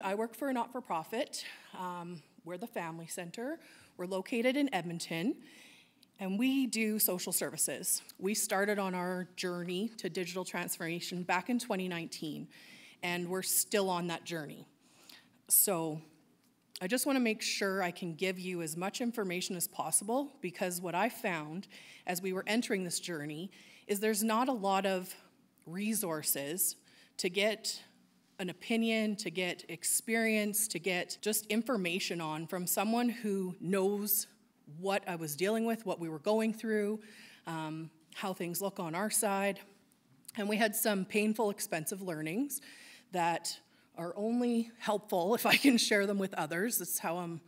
I work for a not-for-profit. We're the Family Center. We're located in Edmonton, and we do social services. We started on our journey to digital transformation back in 2019, and we're still on that journey. So I just want to make sure I can give you as much information as possible, because what I found as we were entering this journey is there's not a lot of resources to get an opinion, to get experience, to get just information on from someone who knows what I was dealing with, what we were going through, how things look on our side. And we had some painful, expensive learnings that are only helpful if I can share them with others. That's how I'm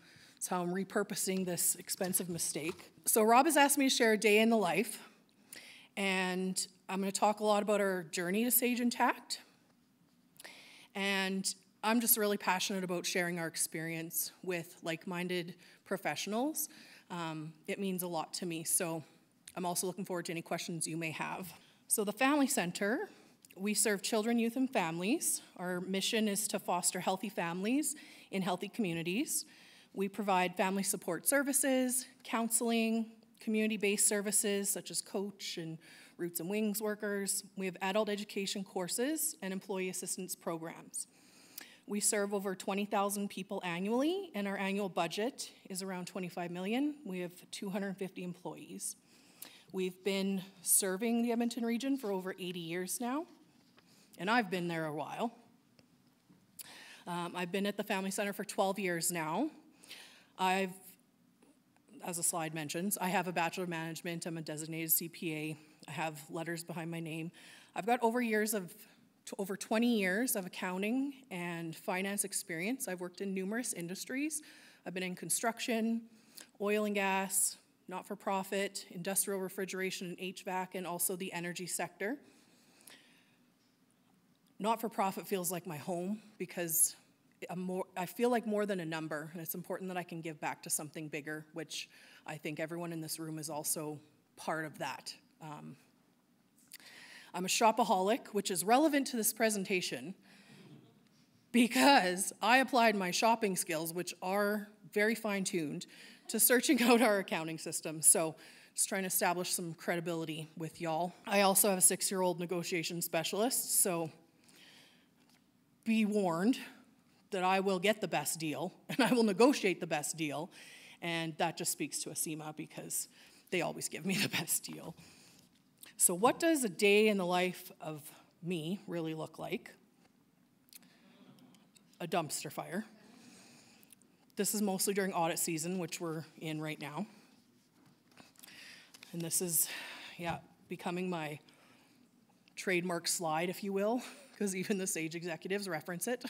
repurposing this expensive mistake. So Rob has asked me to share a day in the life, and I'm going to talk a lot about our journey to Sage Intacct. And I'm just really passionate about sharing our experience with like-minded professionals. It means a lot to me, so I'm also looking forward to any questions you may have. So the Family Center, we serve children, youth, and families. Our mission is to foster healthy families in healthy communities. We provide family support services, counseling, community-based services such as coach and Roots and Wings workers. We have adult education courses and employee assistance programs. We serve over 20,000 people annually, and our annual budget is around $25 million. We have 250 employees. We've been serving the Edmonton region for over 80 years now, and I've been there a while. I've been at the Family Center for 12 years now. As the slide mentions, I have a Bachelor of Management. I'm a designated CPA. I have letters behind my name. I've got over 20 years of accounting and finance experience. I've worked in numerous industries. I've been in construction, oil and gas, not-for-profit, industrial refrigeration and HVAC, and also the energy sector. Not-for-profit feels like my home because I feel like more than a number, and it's important that I can give back to something bigger, which I think everyone in this room is also part of that. I'm a shopaholic, which is relevant to this presentation because I applied my shopping skills, which are very fine-tuned, to searching out our accounting system. So just trying to establish some credibility with y'all. I also have a 6-year-old negotiation specialist, so be warned that I will get the best deal, and I will negotiate the best deal, and that just speaks to Asyma because they always give me the best deal. So what does a day in the life of me really look like? A dumpster fire. This is mostly during audit season, which we're in right now. And this is, becoming my trademark slide, if you will, because even the Sage executives reference it.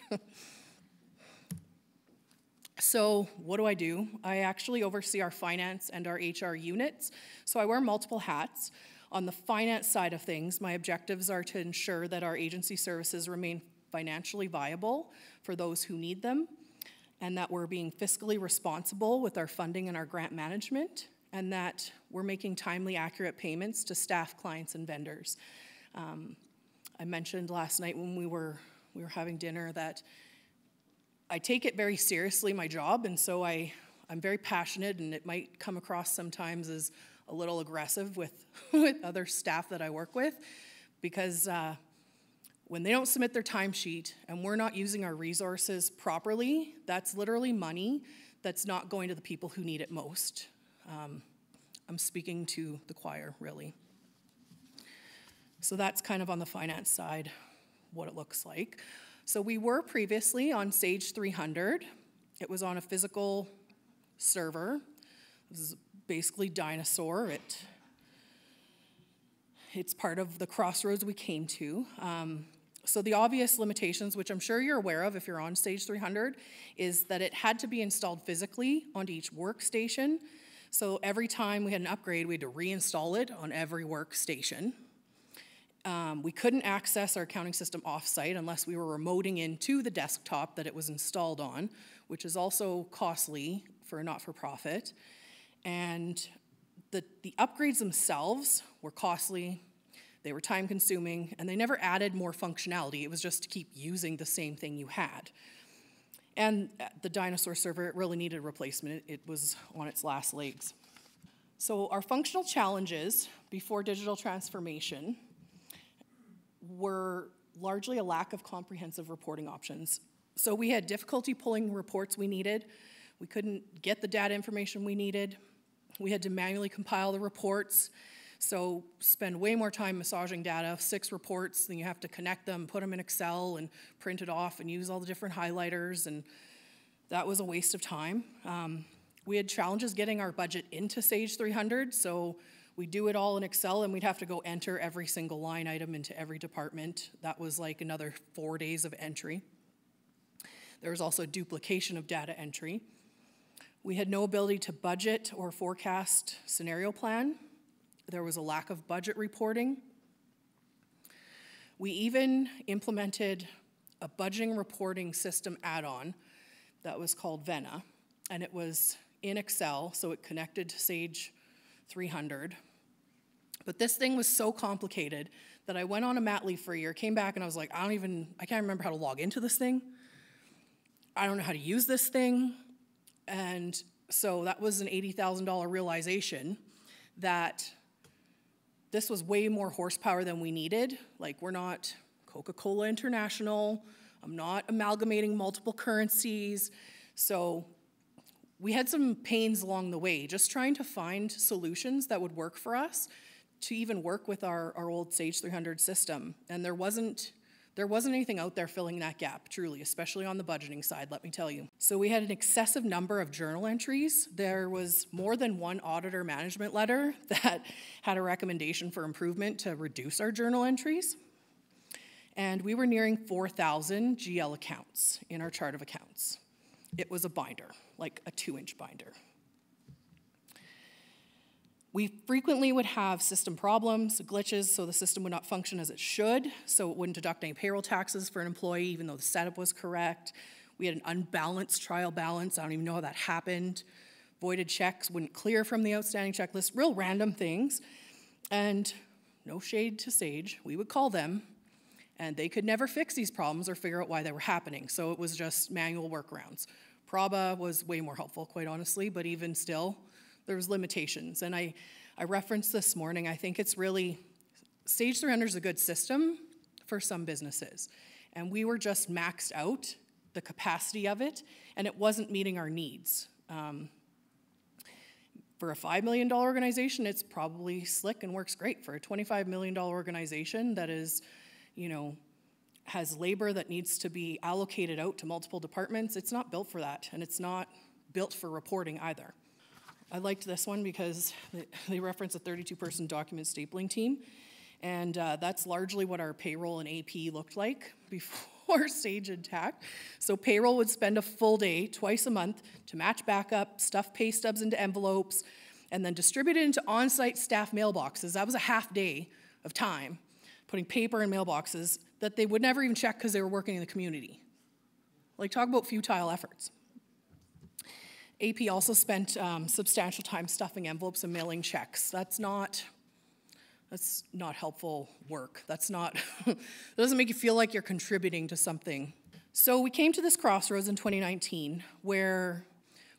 So what do? I actually oversee our finance and our HR units, so I wear multiple hats. On the finance side of things, my objectives are to ensure that our agency services remain financially viable for those who need them, and that we're being fiscally responsible with our funding and our grant management, and that we're making timely, accurate payments to staff, clients, and vendors. I mentioned last night when we were having dinner that I take it very seriously, my job, and so I'm very passionate, and it might come across sometimes as a little aggressive with other staff that I work with, because when they don't submit their timesheet and we're not using our resources properly, that's literally money that's not going to the people who need it most. I'm speaking to the choir, really. So that's kind of on the finance side, what it looks like. So we were previously on Sage 300. It was on a physical server. This is basically dinosaur. It's part of the crossroads we came to. So the obvious limitations, which I'm sure you're aware of if you're on Sage 300, is that it had to be installed physically onto each workstation. So every time we had an upgrade, we had to reinstall it on every workstation. We couldn't access our accounting system off-site unless we were remoting into the desktop that it was installed on, which is also costly for a not-for-profit. And the upgrades themselves were costly, they were time-consuming, and they never added more functionality. It was just to keep using the same thing you had. And the dinosaur server, it really needed a replacement. It was on its last legs. So our functional challenges before digital transformation were largely a lack of comprehensive reporting options. So we had difficulty pulling reports we needed. We couldn't get the data information we needed. We had to manually compile the reports. So spend way more time massaging data, 6 reports, then you have to connect them, put them in Excel and print it off and use all the different highlighters, and that was a waste of time. We had challenges getting our budget into Sage 300, so we do it all in Excel and we'd have to go enter every single line item into every department. That was like another 4 days of entry. There was also duplication of data entry. We had no ability to budget or forecast scenario plan. There was a lack of budget reporting. We even implemented a budgeting reporting system add-on that was called Vena, and it was in Excel, so it connected to Sage 300. But this thing was so complicated that I went on a mat leave for a year, came back, and I was like, I can't remember how to log into this thing. I don't know how to use this thing. And so that was an $80,000 realization that this was way more horsepower than we needed. Like, we're not Coca-Cola International. I'm not amalgamating multiple currencies. So we had some pains along the way, just trying to find solutions that would work for us to even work with our old Sage 300 system. And there wasn't anything out there filling that gap, truly, especially on the budgeting side, let me tell you. So we had an excessive number of journal entries. There was more than one auditor management letter that had a recommendation for improvement to reduce our journal entries. And we were nearing 4,000 GL accounts in our chart of accounts. It was a binder, like a 2-inch binder. We frequently would have system problems, glitches, so the system would not function as it should, so it wouldn't deduct any payroll taxes for an employee, even though the setup was correct. We had an unbalanced trial balance. I don't even know how that happened. Voided checks wouldn't clear from the outstanding checklist, real random things. And no shade to Sage, we would call them, and they could never fix these problems or figure out why they were happening, so it was just manual workarounds. Praba was way more helpful, quite honestly, but even still, there's limitations. And I referenced this morning, I think it's really, Sage 300 is a good system for some businesses. And we were just maxed out, the capacity of it, and it wasn't meeting our needs. For a $5 million organization, it's probably slick and works great. For a $25 million organization that is, has labor that needs to be allocated out to multiple departments, it's not built for that, and it's not built for reporting either. I liked this one because they reference a 32-person document stapling team, and that's largely what our payroll and AP looked like before Sage Intacct. So payroll would spend a full day, twice a month, to match backup, stuff pay stubs into envelopes, and then distribute it into on-site staff mailboxes. That was a half day of time, putting paper in mailboxes that they would never even check because they were working in the community. Like, talk about futile efforts. AP also spent substantial time stuffing envelopes and mailing checks. That's not helpful work. It doesn't make you feel like you're contributing to something. So we came to this crossroads in 2019 where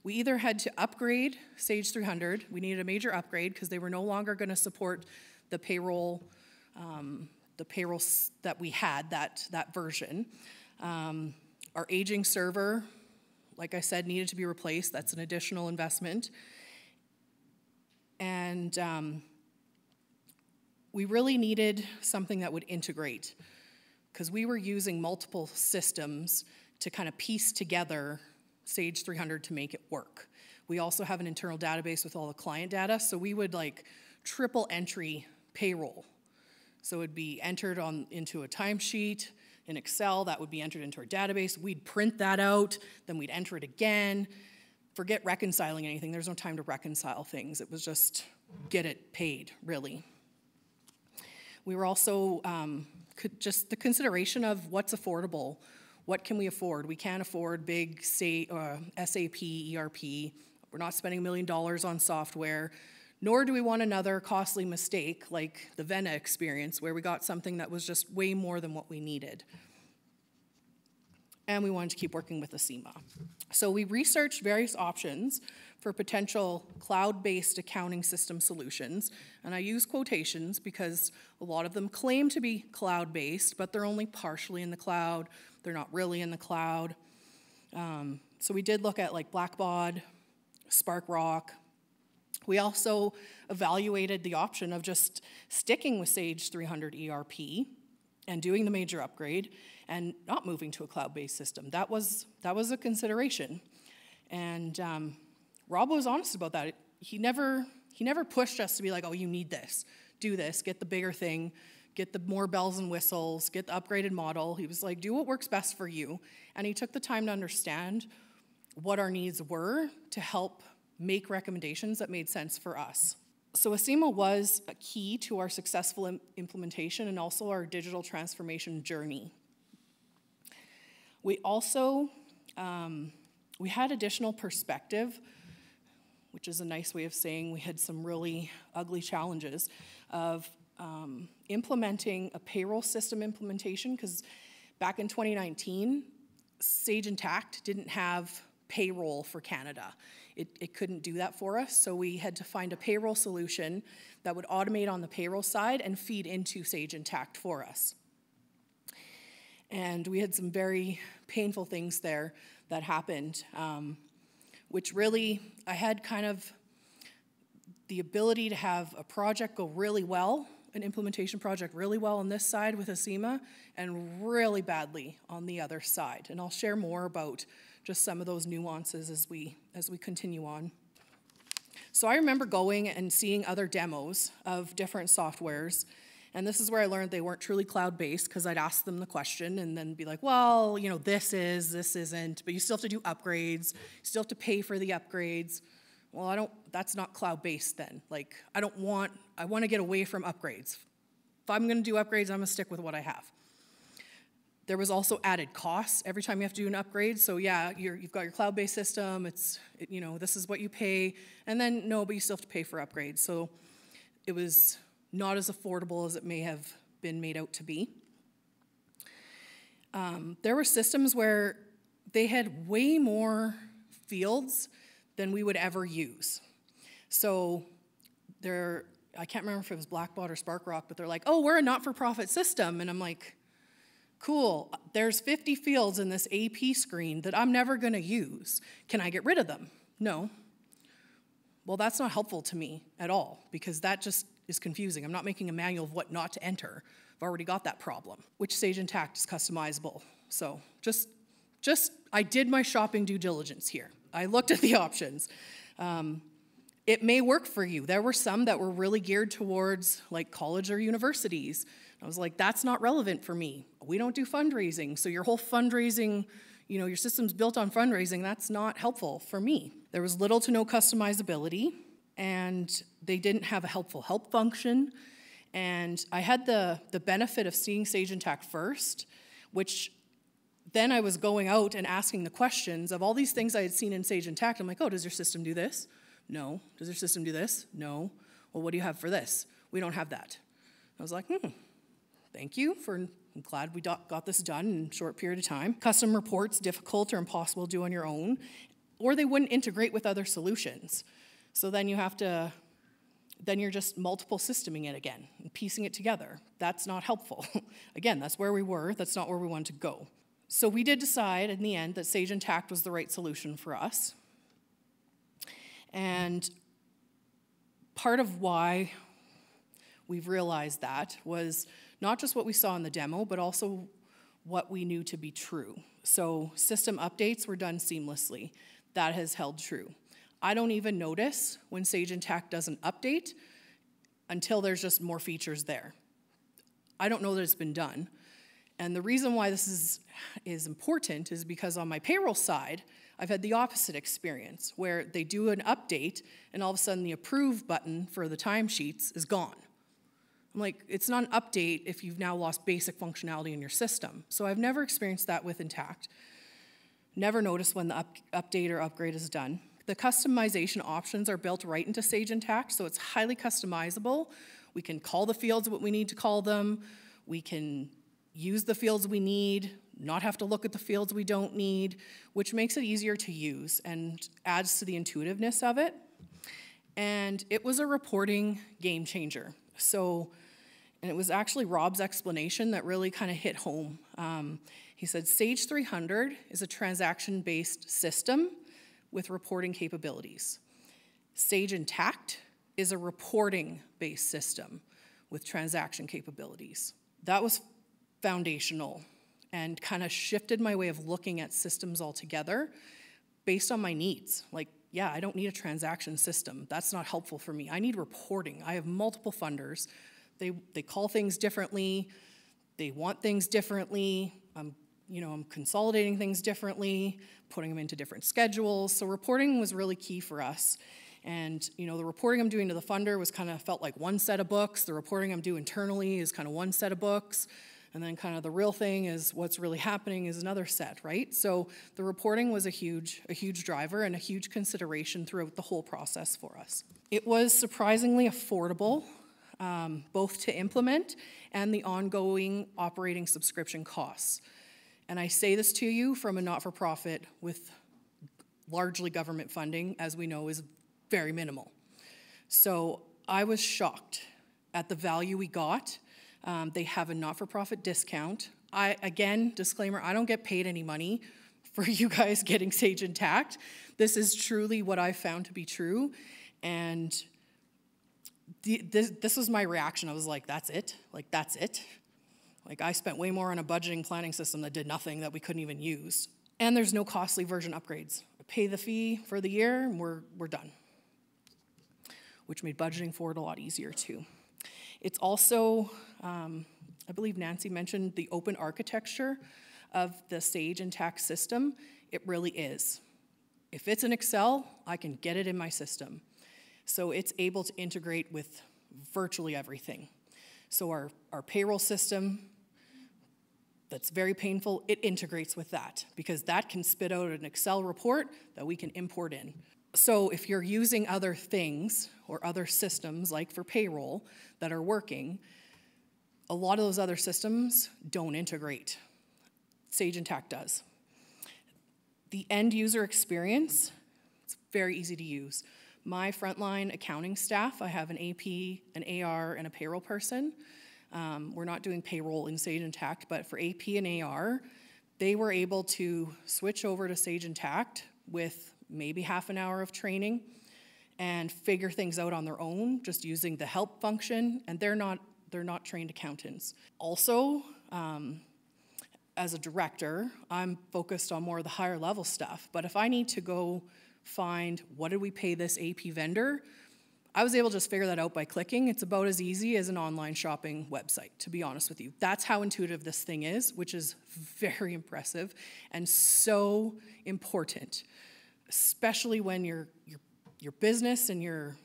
we either had to upgrade Sage 300, we needed a major upgrade because they were no longer going to support the payroll that we had, that version. Our aging server, like I said, needed to be replaced. That's an additional investment. And we really needed something that would integrate because we were using multiple systems to kind of piece together Sage 300 to make it work. We also have an internal database with all the client data, so we would like triple entry payroll. So it would be entered into a timesheet in Excel, that would be entered into our database. We'd print that out, then we'd enter it again. Forget reconciling anything. There's no time to reconcile things. It was just get it paid, really. We were also just the consideration of what's affordable. What can we afford? We can't afford big SAP, ERP. We're not spending $1 million on software. Nor do we want another costly mistake like the Vena experience where we got something that was just way more than what we needed. and we wanted to keep working with Asyma. So we researched various options for potential cloud-based accounting system solutions, and I use quotations because a lot of them claim to be cloud-based, but they're only partially in the cloud, they're not really in the cloud. So we did look at like Blackbaud, SparkRock. We also evaluated the option of just sticking with Sage 300 ERP and doing the major upgrade and not moving to a cloud-based system. That was a consideration. And Rob was honest about that. He never pushed us to be like, oh, you need this, do this, get the bigger thing, get the more bells and whistles, get the upgraded model. He was like, do what works best for you. And he took the time to understand what our needs were to help make recommendations that made sense for us. So Asyma was a key to our successful implementation and also our digital transformation journey. We also, we had additional perspective, which is a nice way of saying we had some really ugly challenges of implementing a payroll system implementation, because back in 2019, Sage Intacct didn't have payroll for Canada. It couldn't do that for us, so we had to find a payroll solution that would automate on the payroll side and feed into Sage Intacct for us. And we had some very painful things there that happened, which really, I had kind of the ability to have a project go really well, an implementation project really well on this side with Asyma, and really badly on the other side. And I'll share more about just some of those nuances as we continue on. So I remember going and seeing other demos of different softwares, and this is where I learned they weren't truly cloud-based, because I'd ask them the question and then be like, well, you know, this isn't, but you still have to do upgrades, you still have to pay for the upgrades. Well, that's not cloud-based then. Like, I want to get away from upgrades. If I'm gonna do upgrades, I'm gonna stick with what I have. There was also added costs every time you have to do an upgrade. So yeah, you've got your cloud-based system, you know, this is what you pay, and then no, but you still have to pay for upgrades. So it was not as affordable as it may have been made out to be. There were systems where they had way more fields than we would ever use. So I can't remember if it was Blackbaud or SparkRock, but they're like, oh, we're a not-for-profit system. And I'm like, cool, there's 50 fields in this AP screen that I'm never gonna use. Can I get rid of them? No. Well, that's not helpful to me at all, because that just is confusing. I'm not making a manual of what not to enter. I've already got that problem, which Sage Intacct is customizable. So I did my shopping due diligence here. I looked at the options. It may work for you. There were some that were really geared towards like college or universities. I was like, that's not relevant for me. We don't do fundraising, so your whole fundraising, you know, your system's built on fundraising, that's not helpful for me. There was little to no customizability, and they didn't have a helpful help function. And I had the benefit of seeing Sage Intacct first, which then I was going out and asking the questions of all these things I had seen in Sage Intacct. I'm like, oh, does your system do this? No. Does your system do this? No. Well, what do you have for this? We don't have that. I was like, thank you. I'm glad we got this done in a short period of time. Custom reports, difficult or impossible to do on your own, or they wouldn't integrate with other solutions. So then you're just multiple systeming it again and piecing it together. That's not helpful. Again, that's where we were. That's not where we wanted to go. So we did decide in the end that Sage Intacct was the right solution for us. And part of why we've realized that was not just what we saw in the demo, but also what we knew to be true. So system updates were done seamlessly. That has held true. I don't even notice when Sage Intacct doesn't update until there's just more features there. I don't know that it's been done. And the reason why this is important is because on my payroll side, I've had the opposite experience, where they do an update and all of a sudden the approve button for the timesheets is gone. I'm like, it's not an update if you've now lost basic functionality in your system. So I've never experienced that with Intacct. Never noticed when the update or upgrade is done. The customization options are built right into Sage Intacct, so it's highly customizable. We can call the fields what we need to call them. We can use the fields we need. not have to look at the fields we don't need, which makes it easier to use and adds to the intuitiveness of it. And it was a reporting game changer. And it was actually Rob's explanation that really kind of hit home. He said, Sage 300 is a transaction-based system with reporting capabilities. Sage Intacct is a reporting-based system with transaction capabilities. That was foundational and kind of shifted my way of looking at systems altogether based on my needs. Like, yeah, I don't need a transaction system. That's not helpful for me. I need reporting. I have multiple funders. They call things differently. They want things differently. I'm consolidating things differently, putting them into different schedules. So reporting was really key for us. And the reporting I'm doing to the funder was kind of felt like one set of books. The reporting I'm doing internally is kind of one set of books. And then kind of the real thing is what's really happening is another set, right? So the reporting was a huge driver and a huge consideration throughout the whole process for us. It was surprisingly affordable, both to implement and the ongoing operating subscription costs. And I say this to you from a not-for-profit with largely government funding, as we know, is very minimal. So I was shocked at the value we got. They have a not-for-profit discount. Again, disclaimer, I don't get paid any money for you guys getting Sage Intacct. This is truly what I found to be true. And this was my reaction. I was like, that's it? Like, that's it? Like, I spent way more on a budgeting planning system that did nothing that we couldn't even use. And there's no costly version upgrades. I pay the fee for the year, and we're done. Which made budgeting for it a lot easier, too. It's also, I believe Nancy mentioned the open architecture of the Sage Intacct system. It really is. If it's in Excel, I can get it in my system. So it's able to integrate with virtually everything. So our payroll system, that's very painful, it integrates with that because that can spit out an Excel report that we can import in. So if you're using other things or other systems, like for payroll, that are working, a lot of those other systems don't integrate. Sage Intacct does. The end user experience, it's very easy to use. My frontline accounting staff, I have an AP, an AR, and a payroll person. We're not doing payroll in Sage Intacct, but for AP and AR, they were able to switch over to Sage Intacct with maybe half an hour of training and figure things out on their own, just using the help function, and they're not trained accountants. Also, as a director, I'm focused on more of the higher level stuff, but if I need to go find what did we pay this AP vendor, I was able to just figure that out by clicking. It's about as easy as an online shopping website, to be honest with you. That's how intuitive this thing is, which is very impressive and so important, especially when your business and your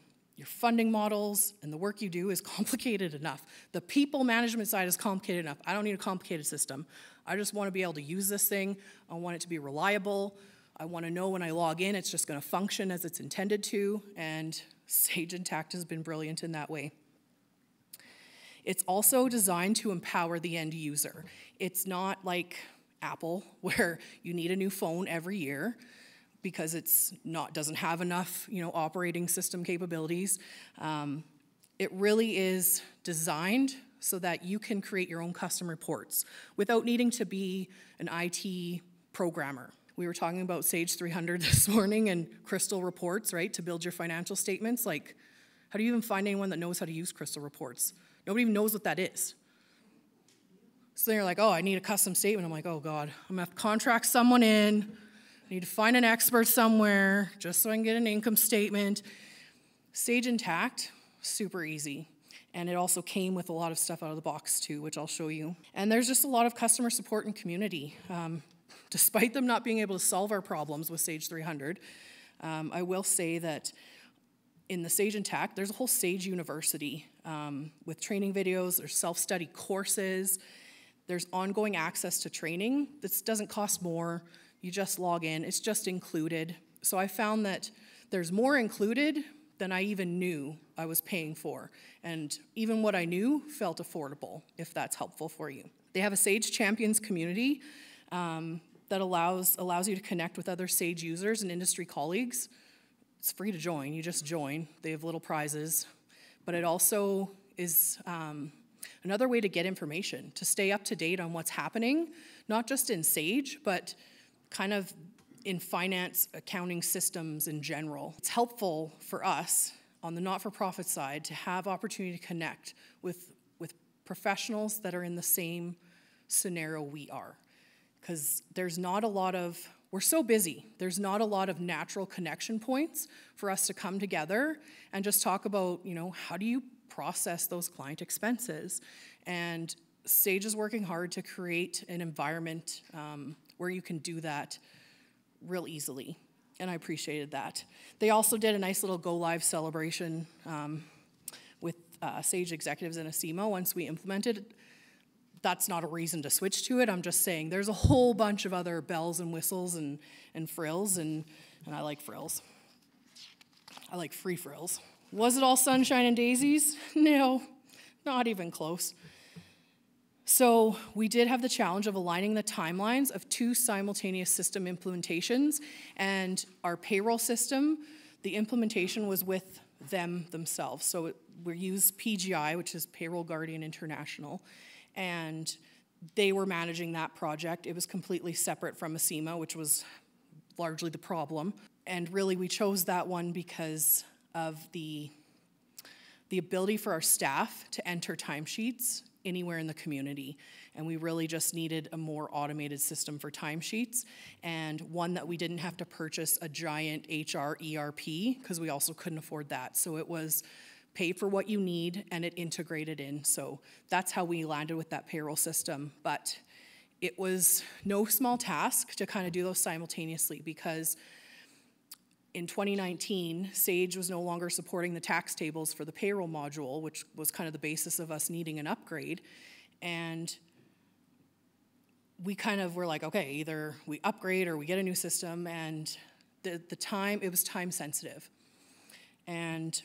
funding models and the work you do is complicated enough. The people management side is complicated enough. I don't need a complicated system. I just want to be able to use this thing. I want it to be reliable. I want to know when I log in, it's just going to function as it's intended to, and Sage Intacct has been brilliant in that way. It's also designed to empower the end user. It's not like Apple, where you need a new phone every year because doesn't have enough, operating system capabilities. It really is designed so that you can create your own custom reports without needing to be an IT programmer. We were talking about Sage 300 this morning and Crystal reports, right, to build your financial statements. Like, how do you even find anyone that knows how to use Crystal reports? Nobody even knows what that is. So they're like, oh, I need a custom statement. I'm like, oh, God, I'm going to have to contract someone in. I need to find an expert somewhere just so I can get an income statement. Sage Intacct, super easy. And it also came with a lot of stuff out of the box, too, which I'll show you. And there's just a lot of customer support and community. Despite them not being able to solve our problems with Sage 300, I will say that in the Sage Intacct, there's a whole Sage University with training videos, there's self-study courses, there's ongoing access to training. This doesn't cost more. You just log in. It's just included. So I found that there's more included than I even knew I was paying for. And even what I knew felt affordable, if that's helpful for you. They have a Sage Champions community that allows you to connect with other Sage users and industry colleagues. It's free to join. You just join. They have little prizes. But it also is another way to get information, to stay up to date on what's happening, not just in Sage, but kind of in finance accounting systems in general. It's helpful for us on the not-for-profit side to have opportunity to connect with professionals that are in the same scenario we are. Because there's not a lot of, we're so busy, there's not a lot of natural connection points for us to come together and just talk about, how do you process those client expenses? And Sage is working hard to create an environment where you can do that real easily, and I appreciated that. They also did a nice little go-live celebration with Sage executives and Asyma once we implemented. That's not a reason to switch to it. I'm just saying there's a whole bunch of other bells and whistles and frills, and I like frills. I like free frills. Was it all sunshine and daisies? No, not even close. So we did have the challenge of aligning the timelines of 2 simultaneous system implementations, and our payroll system, the implementation was with them themselves. So we used PGI, which is Payroll Guardian International, and they were managing that project. It was completely separate from Asyma, which was largely the problem. And really we chose that one because of the ability for our staff to enter timesheets anywhere in the community. And we really just needed a more automated system for timesheets, and one that we didn't have to purchase a giant HR ERP, because we also couldn't afford that. So it was pay for what you need and it integrated in. So that's how we landed with that payroll system. But it was no small task to kind of do those simultaneously, because in 2019, Sage was no longer supporting the tax tables for the payroll module, which was kind of the basis of us needing an upgrade. And we kind of were like, okay, either we upgrade or we get a new system, and it was time sensitive. And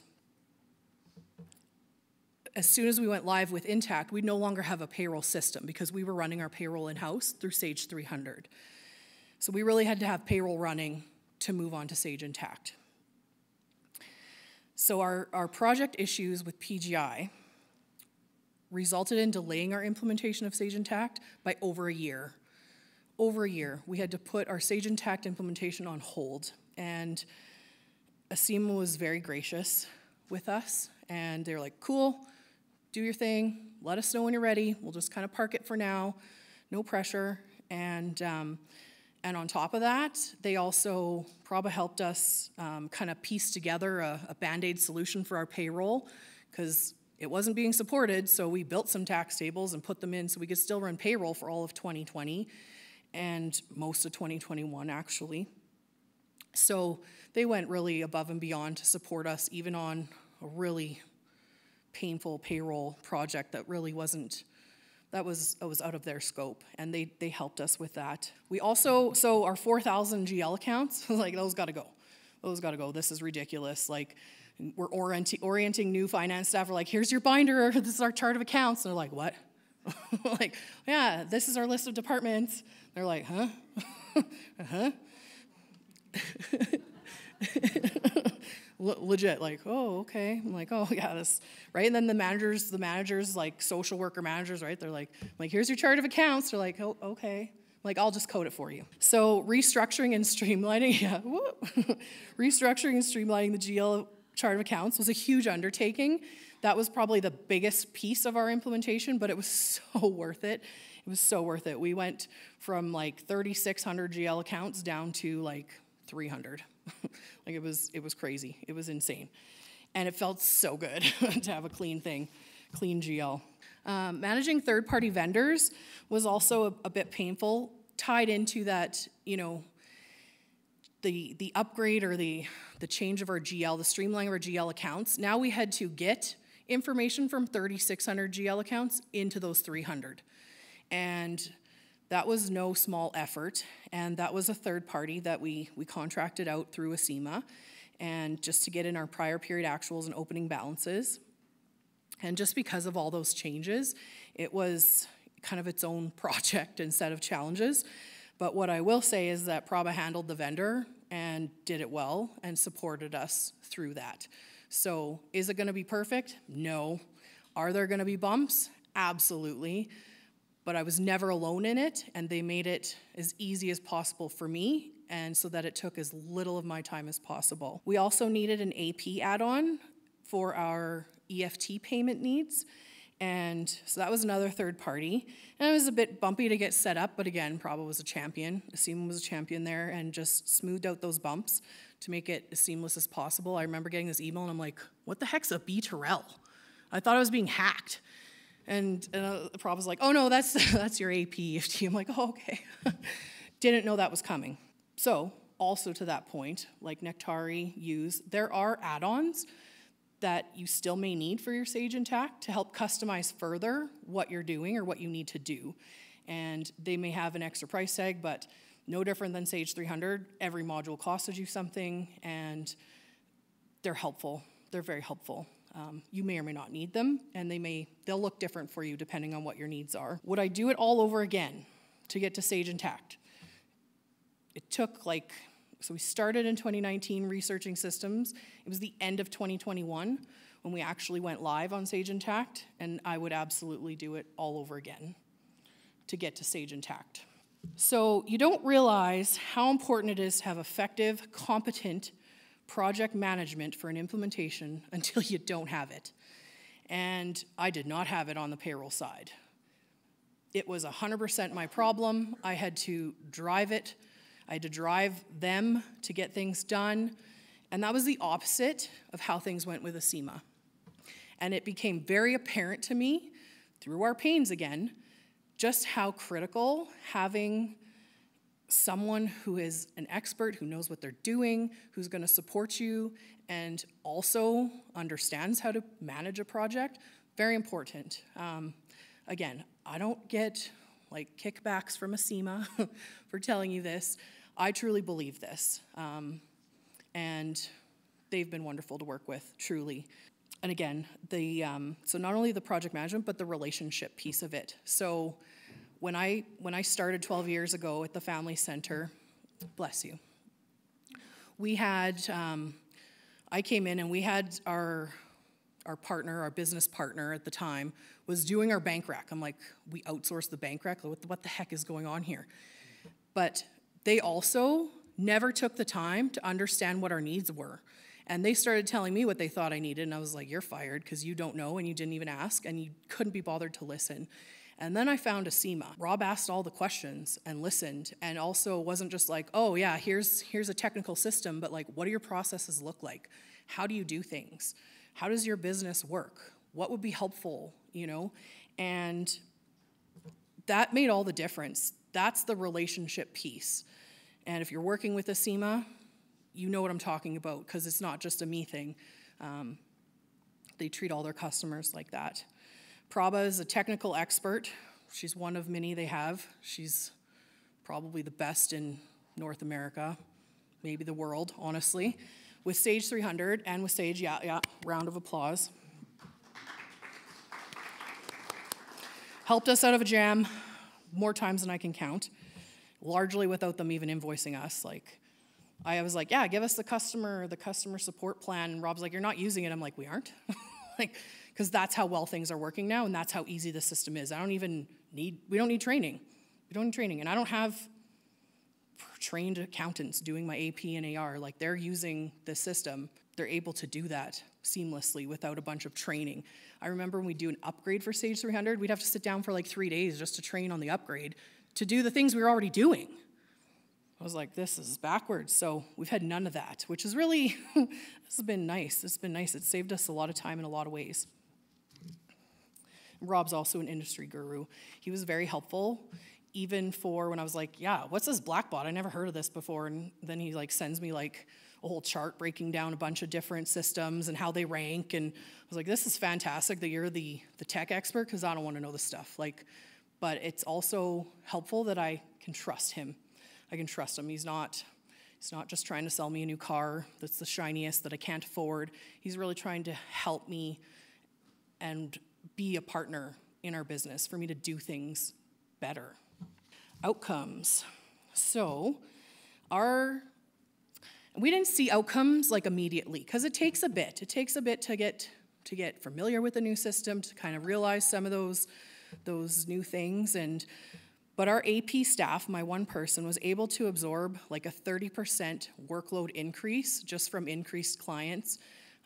as soon as we went live with Intacct, we'd no longer have a payroll system because we were running our payroll in-house through Sage 300. So we really had to have payroll running to move on to Sage Intacct. So our project issues with PGI resulted in delaying our implementation of Sage Intacct by over a year. Over a year. We had to put our Sage Intacct implementation on hold, and Asyma was very gracious with us, and they're like, cool, do your thing, let us know when you're ready, we'll just kind of park it for now, no pressure. And on top of that, they also probably helped us kind of piece together a Band-Aid solution for our payroll, because it wasn't being supported, so we built some tax tables and put them in so we could still run payroll for all of 2020 and most of 2021, actually. So they went really above and beyond to support us, even on a really painful payroll project that really wasn't, it was out of their scope, and they helped us with that. We also, so our 4,000 GL accounts, like, those gotta go. Those gotta go. This is ridiculous. Like, we're orienting new finance staff. We're like, here's your binder, this is our chart of accounts. And they're like, what? Like, yeah, this is our list of departments. They're like, huh? Uh-huh. Legit, like, oh, okay. I'm like, oh, yeah, this, right? And then the managers, like social worker managers, right? They're like, here's your chart of accounts. They're like, oh, okay. Like, I'll just code it for you. So restructuring and streamlining, yeah, restructuring and streamlining the GL chart of accounts was a huge undertaking. That was probably the biggest piece of our implementation, but it was so worth it. It was so worth it. We went from like 3,600 GL accounts down to like 300. Like, it was crazy. It was insane. And it felt so good to have a clean thing, clean GL. Managing third-party vendors was also a bit painful, tied into that, the upgrade or the change of our GL, the streamlining of our GL accounts. Now we had to get information from 3,600 GL accounts into those 300. And that was no small effort, and that was a third party that we contracted out through Asyma, and just to get in our prior period actuals and opening balances. And just because of all those changes, it was kind of its own project and set of challenges. But what I will say is that Praba handled the vendor and did it well and supported us through that. So is it going to be perfect? No. Are there going to be bumps? Absolutely. But I was never alone in it, and they made it as easy as possible for me, and so that it took as little of my time as possible. We also needed an AP add-on for our EFT payment needs, and so that was another third party. And it was a bit bumpy to get set up, but again, Praba was a champion. Asyma was a champion there and just smoothed out those bumps to make it as seamless as possible. I remember getting this email, and I'm like, what the heck's a B-Terrell? I thought I was being hacked. And Prab was like, oh no, that's your AP EFT. I'm like, oh, okay. Didn't know that was coming. So also to that point, like Nectari use, there are add-ons that you still may need for your Sage Intacct to help customize further what you're doing or what you need to do. And they may have an extra price tag, but no different than Sage 300. Every module costed you something, and they're helpful. They're very helpful. You may or may not need them, and they'll look different for you depending on what your needs are. Would I do it all over again to get to Sage Intacct? It took so we started in 2019 researching systems. It was the end of 2021 when we actually went live on Sage Intacct, and I would absolutely do it all over again to get to Sage Intacct. So you don't realize how important it is to have effective, competent project management for an implementation until you don't have it. And I did not have it on the payroll side. It was 100% my problem. I had to drive it. I had to drive them to get things done. And that was the opposite of how things went with Asyma. And it became very apparent to me, through our pains again, just how critical having someone who is an expert, who knows what they're doing, who's going to support you, and also understands how to manage a project, very important. Again, I don't get kickbacks from Asyma for telling you this. I truly believe this, and they've been wonderful to work with, truly. And again, so not only the project management, but the relationship piece of it. So when I started 12 years ago at the Family Center, bless you, we had, I came in and we had our partner, our business partner at the time, was doing our bank rec. I'm like, we outsourced the bank rec? What the heck is going on here? But they also never took the time to understand what our needs were. And they started telling me what they thought I needed, and I was like, you're fired because you don't know and you didn't even ask and you couldn't be bothered to listen. And then I found Asyma. Rob asked all the questions and listened, and also wasn't just like, oh yeah, here's a technical system, but what do your processes look like? How do you do things? How does your business work? What would be helpful, And that made all the difference. That's the relationship piece. And if you're working with Asyma, you know what I'm talking about, because it's not just a me thing. They treat all their customers like that. Praba is a technical expert. She's one of many they have. She's probably the best in North America, maybe the world, honestly. With Sage 300 and with Sage, yeah, round of applause. Helped us out of a jam more times than I can count, largely without them even invoicing us. I was like, yeah, give us the customer support plan. And Rob's like, you're not using it. I'm like, we aren't? Because that's how well things are working now, and that's how easy the system is. We don't need training. We don't need training. And I don't have trained accountants doing my AP and AR. They're using the system. They're able to do that seamlessly without a bunch of training. I remember when we do an upgrade for Sage 300, we'd have to sit down for 3 days just to train on the upgrade to do the things we were already doing. I was like, this is backwards. So we've had none of that, which is really, this has been nice. It's been nice. It's saved us a lot of time in a lot of ways. Rob's also an industry guru. He was very helpful, even for when I was like, yeah, what's this Blackbot? I never heard of this before. And then he sends me a whole chart breaking down a bunch of different systems and how they rank. And I was like, this is fantastic that you're the tech expert, because I don't want to know this stuff. But it's also helpful that I can trust him. I can trust him. He's not just trying to sell me a new car that's the shiniest that I can't afford. He's really trying to help me and be a partner in our business, for me to do things better. Outcomes. So we didn't see outcomes like immediately, because it takes a bit. It takes a bit to get familiar with the new system, to kind of realize some of those new things. But our AP staff, my one person, was able to absorb like a 30% workload increase just from increased clients.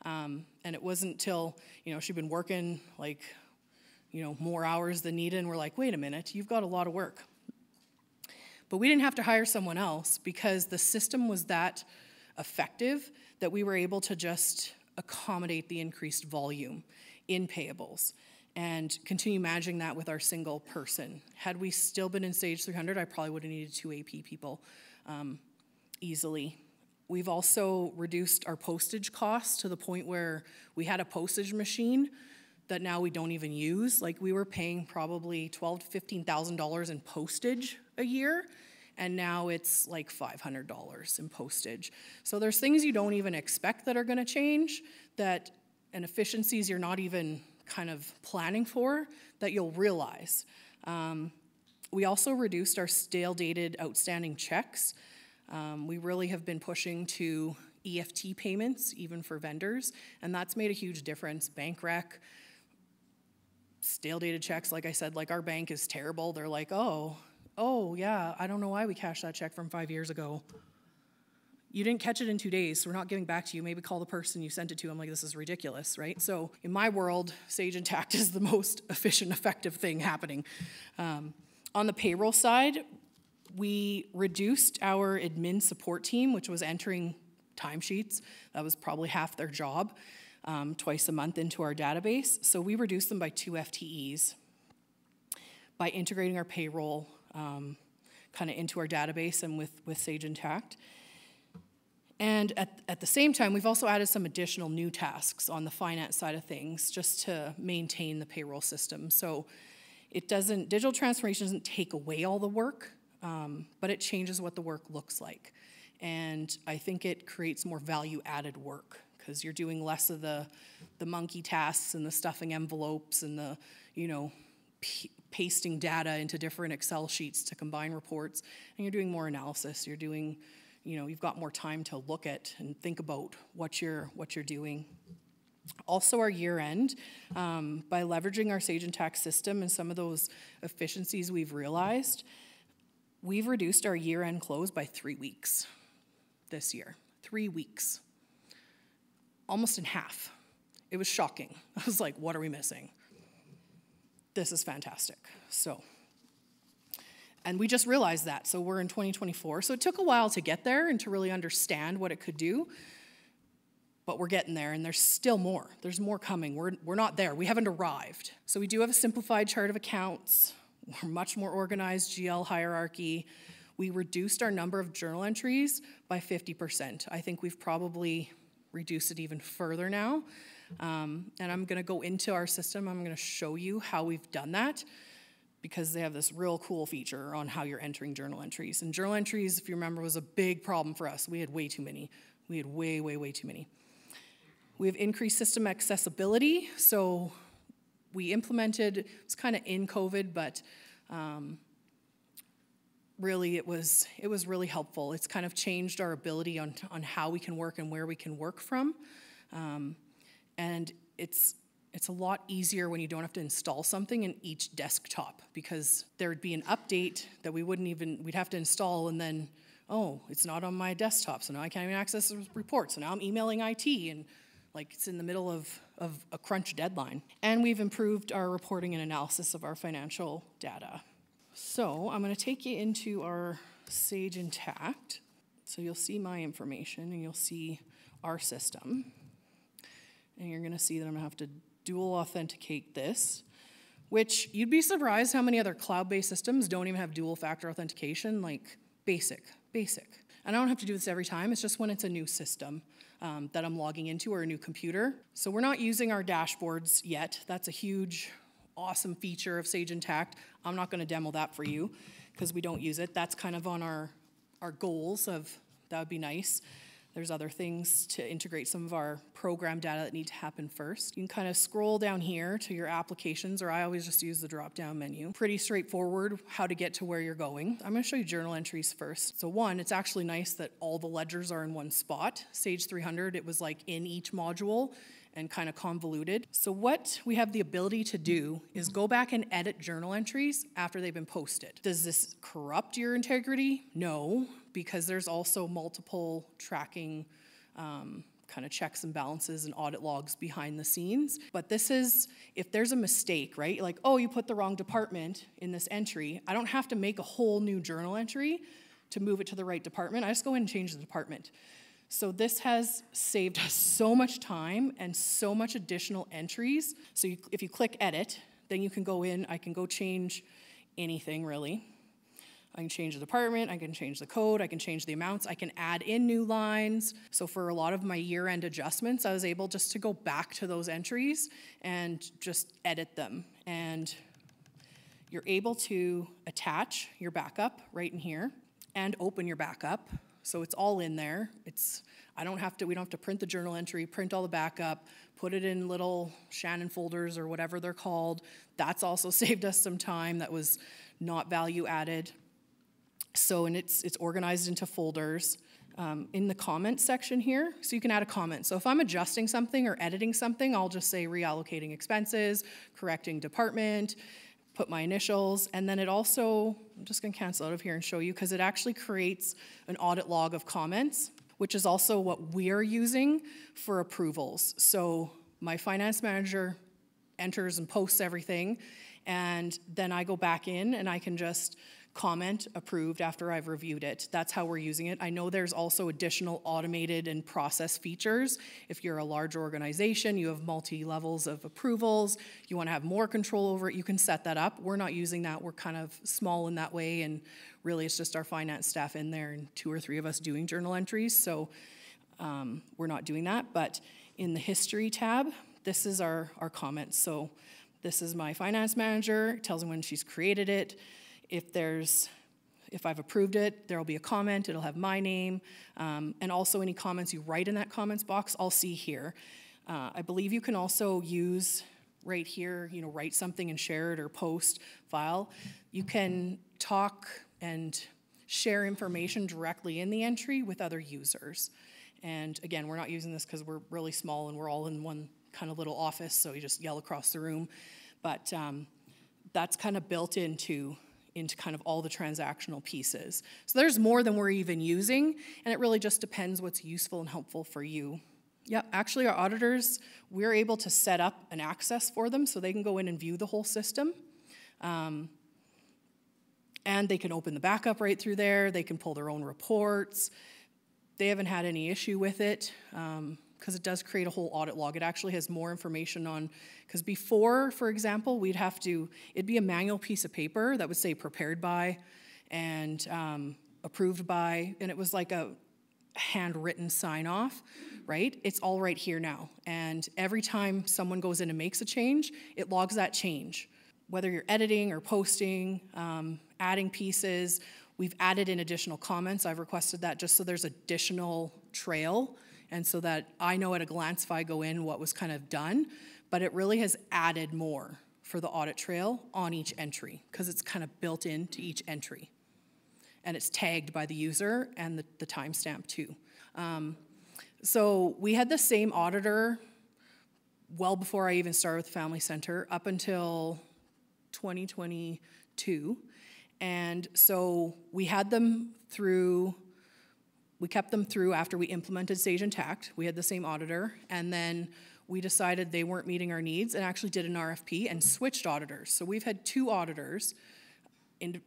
And it wasn't till, she'd been working like, more hours than needed, and we're like, wait a minute, you've got a lot of work. But we didn't have to hire someone else, because the system was that effective that we were able to just accommodate the increased volume in payables and continue managing that with our single person. Had we still been in Sage 300, I probably would have needed 2 AP people easily. We've also reduced our postage costs to the point where we had a postage machine that now we don't even use. Like, we were paying probably $12,000 to $15,000 in postage a year, and now it's like $500 in postage. So there's things you don't even expect that are gonna change, and efficiencies you're not even kind of planning for, that you'll realize. We also reduced our stale dated outstanding checks. We really have been pushing to EFT payments, even for vendors, and that's made a huge difference. Bank rec, stale dated checks, like I said, like our bank is terrible. They're like, oh yeah, I don't know why we cashed that check from 5 years ago. You didn't catch it in 2 days, so we're not giving back to you. Maybe call the person you sent it to. I'm like, this is ridiculous, right? So in my world, Sage Intacct is the most efficient, effective thing happening. On the payroll side, we reduced our admin support team, which was entering timesheets. That was probably half their job, twice a month into our database. So we reduced them by 2 FTEs by integrating our payroll kind of into our database and with Sage Intacct. And at the same time, we've also added some additional new tasks on the finance side of things just to maintain the payroll system. So digital transformation doesn't take away all the work, but it changes what the work looks like. And I think it creates more value-added work, because you're doing less of the monkey tasks and the stuffing envelopes and the, pasting data into different Excel sheets to combine reports, and you're doing more analysis. You're doing, you've got more time to look at and think about what you're doing. Also, our year end, by leveraging our Sage Intacct system and some of those efficiencies we've realized, we've reduced our year end close by 3 weeks this year. 3 weeks. Almost in half. It was shocking. I was like, what are we missing? This is fantastic. And we just realized that. So we're in 2024. So it took a while to get there and to really understand what it could do. But we're getting there, and there's still more. There's more coming. We're not there. We haven't arrived. So we do have a simplified chart of accounts. We're much more organized GL hierarchy. We reduced our number of journal entries by 50%. I think we've probably reduced it even further now. And I'm going to go into our system. I'm going to show you how we've done that, because they have this real cool feature on how you're entering journal entries. And journal entries, if you remember, was a big problem for us. We had way too many. We had way, way, way too many. We have increased system accessibility. So we implemented, it was kind of in COVID, but really it was really helpful. It's kind of changed our ability on how we can work and where we can work from. And it's a lot easier when you don't have to install something in each desktop, because there would be an update that we'd have to install, and then, oh, it's not on my desktop, so now I can't even access the report. So now I'm emailing IT, and like it's in the middle of a crunch deadline. And we've improved our reporting and analysis of our financial data. So I'm going to take you into our Sage Intacct. So you'll see my information, and you'll see our system. And you're going to see that I'm going to have to dual authenticate this, which you'd be surprised how many other cloud-based systems don't even have dual factor authentication, like basic. And I don't have to do this every time. It's just when it's a new system that I'm logging into, or a new computer. So we're not using our dashboards yet. That's a huge, awesome feature of Sage Intacct. I'm not going to demo that for you because we don't use it. That's kind of on our goals of, that would be nice. There's other things to integrate some of our program data that need to happen first. You can kind of scroll down here to your applications, or I always just use the drop-down menu. Pretty straightforward how to get to where you're going. I'm going to show you journal entries first. So one, it's actually nice that all the ledgers are in one spot. Sage 300, it was like in each module and kind of convoluted. So what we have the ability to do is go back and edit journal entries after they've been posted. Does this corrupt your integrity? No, because there's also multiple tracking kind of checks and balances and audit logs behind the scenes. But this is, if there's a mistake, right? Like, oh, you put the wrong department in this entry, I don't have to make a whole new journal entry to move it to the right department. I just go in and change the department. So this has saved us so much time and so much additional entries. So if you click edit, then you can go in, I can go change anything really. I can change the department, I can change the code, I can change the amounts, I can add in new lines. So for a lot of my year-end adjustments, I was able just to go back to those entries and just edit them. And you're able to attach your backup right in here and open your backup. So it's all in there. We don't have to print the journal entry, print all the backup, put it in little Shannon folders or whatever they're called. That's also saved us some time that was not value added. So, and it's organized into folders. In the comments section here, so you can add a comment. So if I'm adjusting something or editing something, I'll just say reallocating expenses, correcting department, put my initials, and then it also, I'm just gonna cancel out of here and show you, because it actually creates an audit log of comments, which is also what we're using for approvals. So my finance manager enters and posts everything, and then I go back in and I can just comment approved after I've reviewed it. That's how we're using it. I know there's also additional automated and process features. If you're a large organization, you have multi-levels of approvals, you want to have more control over it, you can set that up. We're not using that. We're kind of small in that way, and really it's just our finance staff in there and 2 or 3 of us doing journal entries, so we're not doing that. But in the history tab, this is our comments. So this is my finance manager, it tells me when she's created it. If I've approved it, there'll be a comment, it'll have my name, and also any comments you write in that comments box, I'll see here. I believe you can also use right here, write something and share it or post file. You can talk and share information directly in the entry with other users. And again, we're not using this because we're really small and we're all in one kind of little office, so you just yell across the room. But that's kind of built into kind of all the transactional pieces. So there's more than we're even using, and it really just depends what's useful and helpful for you. Yeah, actually our auditors, we're able to set up an access for them so they can go in and view the whole system. And they can open the backup right through there, they can pull their own reports. They haven't had any issue with it, because it does create a whole audit log. It actually has more information on, because before, for example, it'd be a manual piece of paper that would say prepared by and approved by, and it was like a handwritten sign off, right? It's all right here now. And every time someone goes in and makes a change, it logs that change. Whether you're editing or posting, adding pieces, we've added in additional comments. I've requested that just so there's additional trail, and so that I know at a glance if I go in what was kind of done, but it really has added more for the audit trail on each entry because it's kind of built into each entry. And it's tagged by the user and the timestamp too. So we had the same auditor well before I even started with the Family Center up until 2022. And so we had them through, we kept them through after we implemented Sage Intacct. We had the same auditor, and then we decided they weren't meeting our needs and actually did an RFP and switched auditors. So we've had 2 auditors,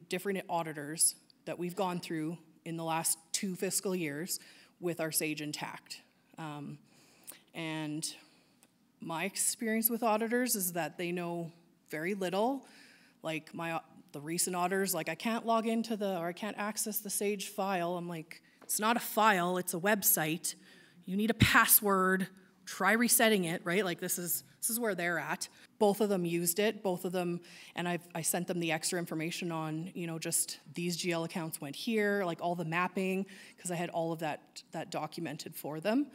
different auditors, that we've gone through in the last 2 fiscal years with our Sage Intacct. And my experience with auditors is that they know very little. Like the recent auditors, like I can't log into or I can't access the Sage file. I'm like, it's not a file, it's a website. You need a password. try resetting it, right? Like this is where they're at. Both of them used it, both of them, and I sent them the extra information on, just these GL accounts went here, like all the mapping, because I had all of that documented for them.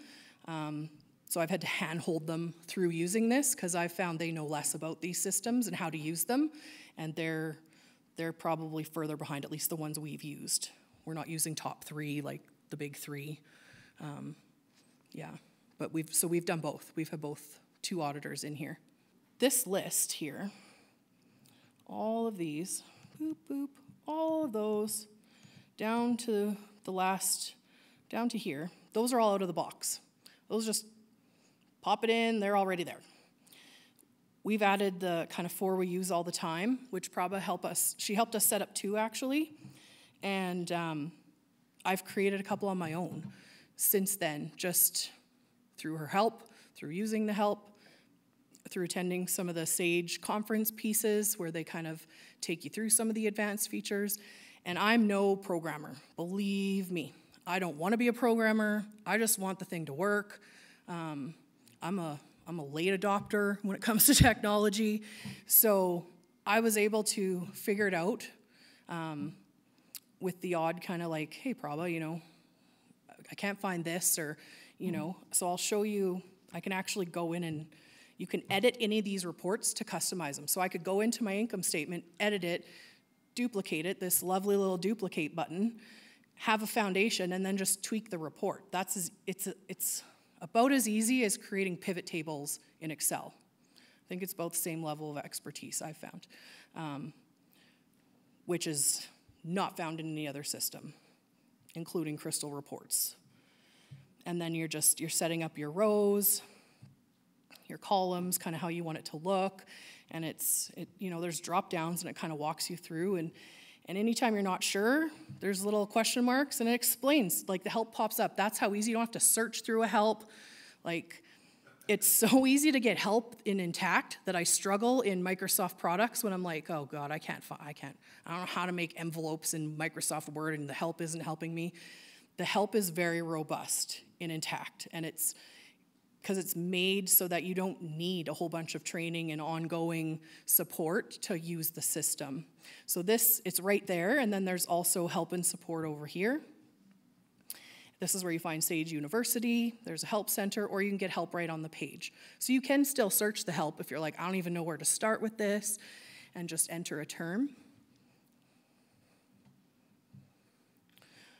So I've had to handhold them through using this, because I've found they know less about these systems and how to use them, and they're probably further behind, at least the ones we've used. We're not using top 3, like the big 3. Yeah, but we've done both. We've had both 2 auditors in here. This list here, all of these, boop, boop, all of those, down to down to here, those are all out of the box. Those just pop it in, they're already there. We've added the kind of 4 we use all the time, which Prabha helped us. She helped us set up 2, actually, and I've created a couple on my own since then, just through her help, through using the help, through attending some of the Sage conference pieces where they kind of take you through some of the advanced features. And I'm no programmer, believe me. I don't want to be a programmer. I just want the thing to work. I'm a late adopter when it comes to technology. So I was able to figure it out with the odd kind of like, hey, Prabha, I can't find this, or, so I'll show you. I can actually go in and you can edit any of these reports to customize them. So I could go into my income statement, edit it, duplicate it, this lovely little duplicate button, have a foundation, and then just tweak the report. It's about as easy as creating pivot tables in Excel. I think it's about the same level of expertise I've found, which is not found in any other system, including Crystal reports. And then you're setting up your rows, your columns, kind of how you want it to look, and there's drop downs and it kind of walks you through, and anytime you're not sure, there's little question marks and it explains, like the help pops up. That's how easy. You don't have to search through a help. Like, it's so easy to get help in Intacct that I struggle in Microsoft products when I'm like, oh God, I don't know how to make envelopes in Microsoft Word and the help isn't helping me. The help is very robust in Intacct, and it's because it's made so that you don't need a whole bunch of training and ongoing support to use the system. So it's right there, and then there's also help and support over here. This is where you find Sage University, there's a help center, or you can get help right on the page. So you can still search the help if you're like, I don't even know where to start with this, and just enter a term.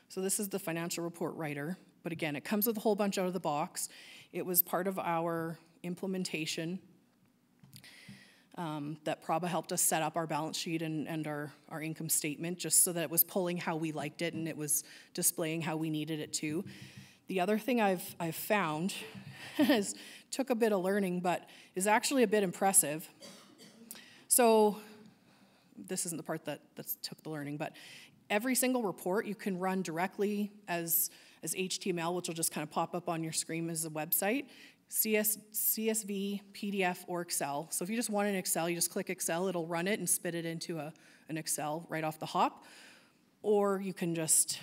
So this is the financial report writer, but again, it comes with a whole bunch out of the box. It was part of our implementation that Prabha helped us set up our balance sheet and our income statement, just so that it was pulling how we liked it and it was displaying how we needed it to. The other thing I've found took a bit of learning, but is actually a bit impressive. So this isn't the part that took the learning, but every single report you can run directly as HTML, which will just kind of pop up on your screen as a website, CSV, PDF, or Excel. So if you just want an Excel, you just click Excel, it'll run it and spit it into an Excel right off the hop. Or you can just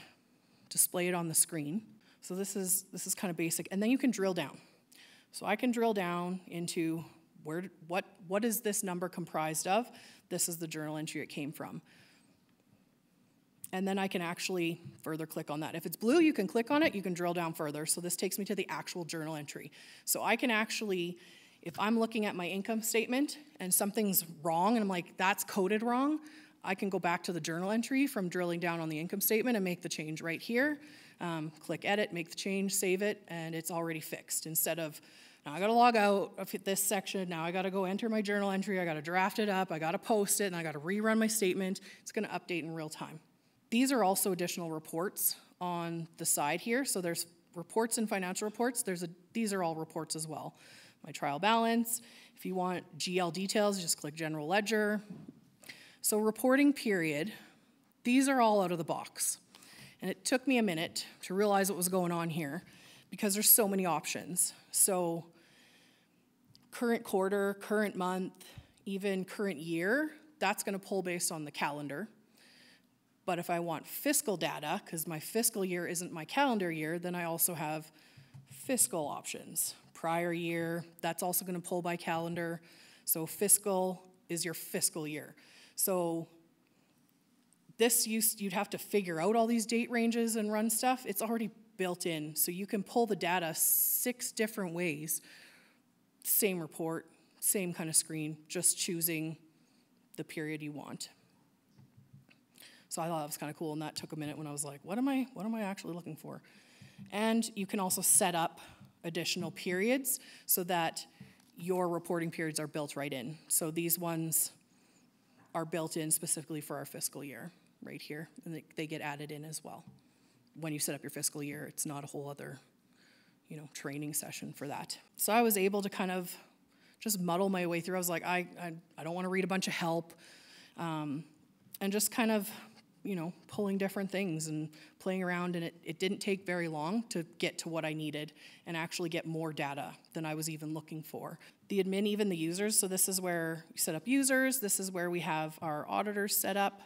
display it on the screen. So this is kind of basic. And then you can drill down. So I can drill down into what is this number comprised of? This is the journal entry it came from. And then I can actually further click on that. If it's blue, you can click on it, you can drill down further. So this takes me to the actual journal entry. So I can actually, if I'm looking at my income statement and something's wrong, and I'm like, that's coded wrong, I can go back to the journal entry from drilling down on the income statement and make the change right here. Click edit, make the change, save it, and it's already fixed. Instead of, now I gotta log out of this section, now I gotta go enter my journal entry, I gotta draft it up, I gotta post it, and I gotta rerun my statement. It's gonna update in real time. These are also additional reports on the side here. So there's reports and financial reports. These are all reports as well. My trial balance. If you want GL details, just click General Ledger. So reporting period, these are all out of the box. And it took me a minute to realize what was going on here because there's so many options. So current quarter, current month, even current year, that's going to pull based on the calendar. But if I want fiscal data, because my fiscal year isn't my calendar year, then I also have Fiscal options, prior year, that's also going to pull by calendar. So fiscal is your fiscal year. So this you'd have to figure out all these date ranges and run stuff. It's already built in. So you can pull the data 6 different ways. Same report, same kind of screen, just choosing the period you want. So I thought that was kind of cool, and that took a minute when I was like, what am I actually looking for? And you can also set up additional periods so that your reporting periods are built right in. So these ones are built in specifically for our fiscal year right here, and they get added in as well. When you set up your fiscal year, it's not a whole other, training session for that. So I was able to kind of just muddle my way through. I was like, I don't want to read a bunch of help, and just kind of pulling different things and playing around, and it didn't take very long to get to what I needed and actually get more data than I was even looking for. The admin, even the users, so this is where we set up users, this is where we have our auditors set up.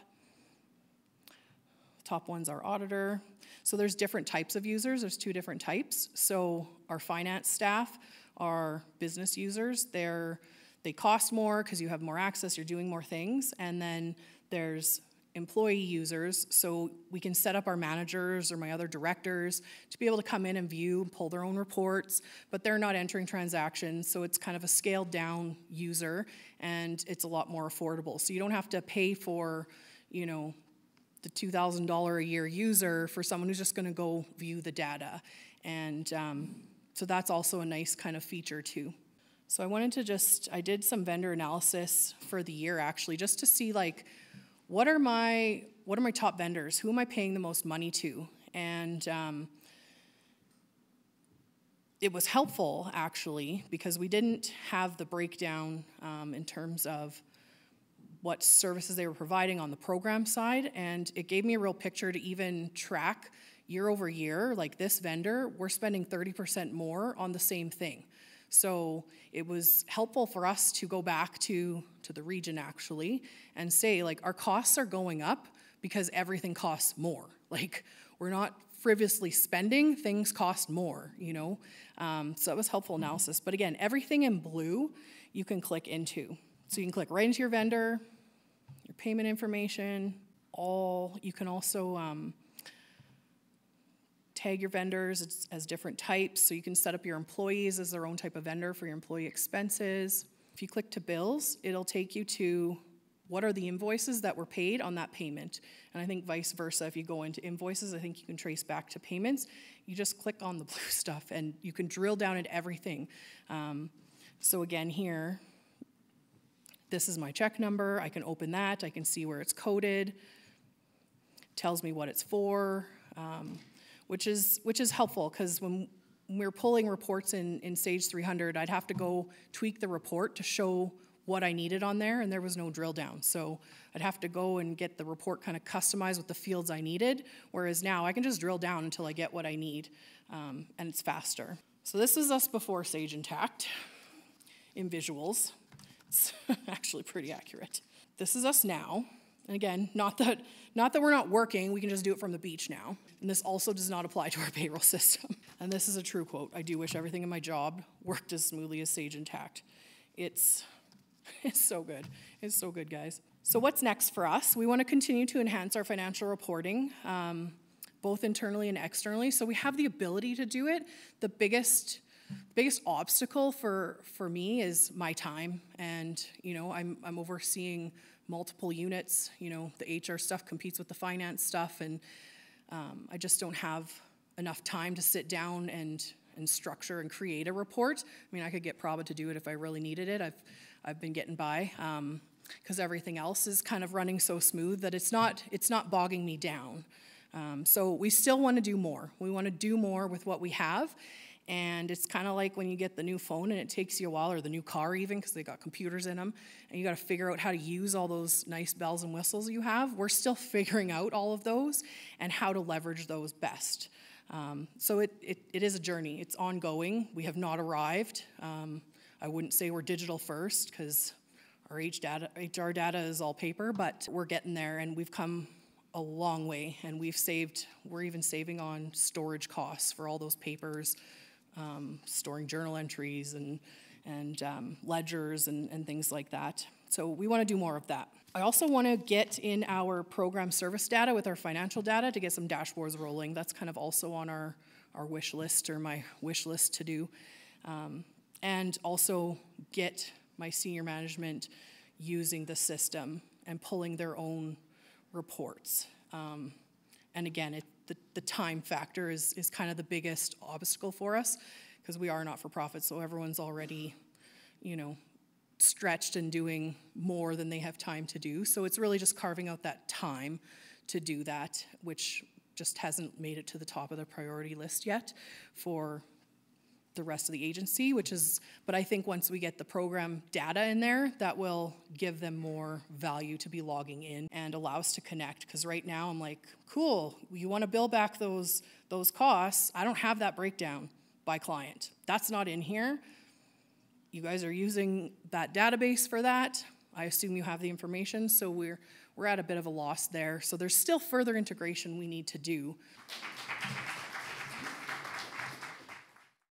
Top one's our auditor. So there's different types of users, there's 2 different types. So our finance staff are business users. They cost more because you have more access, you're doing more things, and then there's employee users, so we can set up our managers or my other directors to be able to come in and view and pull their own reports, but they're not entering transactions, so it's kind of a scaled down user, and it's a lot more affordable. So you don't have to pay for, the $2,000 a year user for someone who's just gonna go view the data. And so that's also a nice kind of feature too. So I did some vendor analysis for the year actually, just to see what are my top vendors? Who am I paying the most money to? And it was helpful, actually, because we didn't have the breakdown in terms of what services they were providing on the program side, and it gave me a real picture to even track year over year, like this vendor, we're spending 30% more on the same thing. So it was helpful for us to go back to the region actually and say our costs are going up because everything costs more. We're not frivolously spending, things cost more, So it was helpful analysis. But again, everything in blue you can click into. So you can click right into your vendor, your payment information, you can also tag your vendors as different types, so you can set up your employees as their own type of vendor for your employee expenses. If you click to bills, it'll take you to what are the invoices that were paid on that payment. And I think vice versa, if you go into invoices, I think you can trace back to payments. You just click on the blue stuff and you can drill down into everything. So again here, this is my check number. I can open that. I can see where it's coded. Tells me what it's for. Which is helpful, because when we're pulling reports in Sage 300, I'd have to go tweak the report to show what I needed on there, and there was no drill down. So I'd have to go and get the report kind of customized with the fields I needed, whereas now I can just drill down until I get what I need, and it's faster. So this is us before Sage Intacct in visuals. It's actually pretty accurate. This is us now. And again, not that we're not working, we can just do it from the beach now. And this also does not apply to our payroll system. And this is a true quote. I do wish everything in my job worked as smoothly as Sage Intacct. It's so good. It's so good, guys. So what's next for us? We want to continue to enhance our financial reporting, both internally and externally. So we have the ability to do it. The biggest obstacle for me is my time. And, I'm overseeing multiple units. The HR stuff competes with the finance stuff, and I just don't have enough time to sit down and structure and create a report. I mean, I could get Prabha to do it if I really needed it. I've been getting by because everything else is kind of running so smooth that it's not bogging me down. So we still want to do more. We want to do more with what we have. And it's kind of like when you get the new phone and it takes you a while, or the new car even, because they got computers in them, and you got to figure out how to use all those nice bells and whistles you have. We're still figuring out all of those and how to leverage those best. So it is a journey. It's ongoing. We have not arrived. I wouldn't say we're digital first, because our HR data is all paper, but we're getting there, and we've come a long way, and we're even saving on storage costs for all those papers. storing journal entries and ledgers and things like that. So we want to do more of that. I also want to get in our program service data with our financial data to get some dashboards rolling. That's kind of also on our wish list, or my wish list to do. And also get my senior management using the system and pulling their own reports. And again, the time factor is kind of the biggest obstacle for us, because we are not-for-profit, so everyone's already, stretched and doing more than they have time to do. So it's really just carving out that time to do that, which just hasn't made it to the top of the priority list yet for the rest of the agency, but I think once we get the program data in there, that will give them more value to be logging in and allow us to connect. Because right now I'm like, cool, you want to bill back those costs. I don't have that breakdown by client. That's not in here. You guys are using that database for that. I assume you have the information, so we're at a bit of a loss there. So there's still further integration we need to do.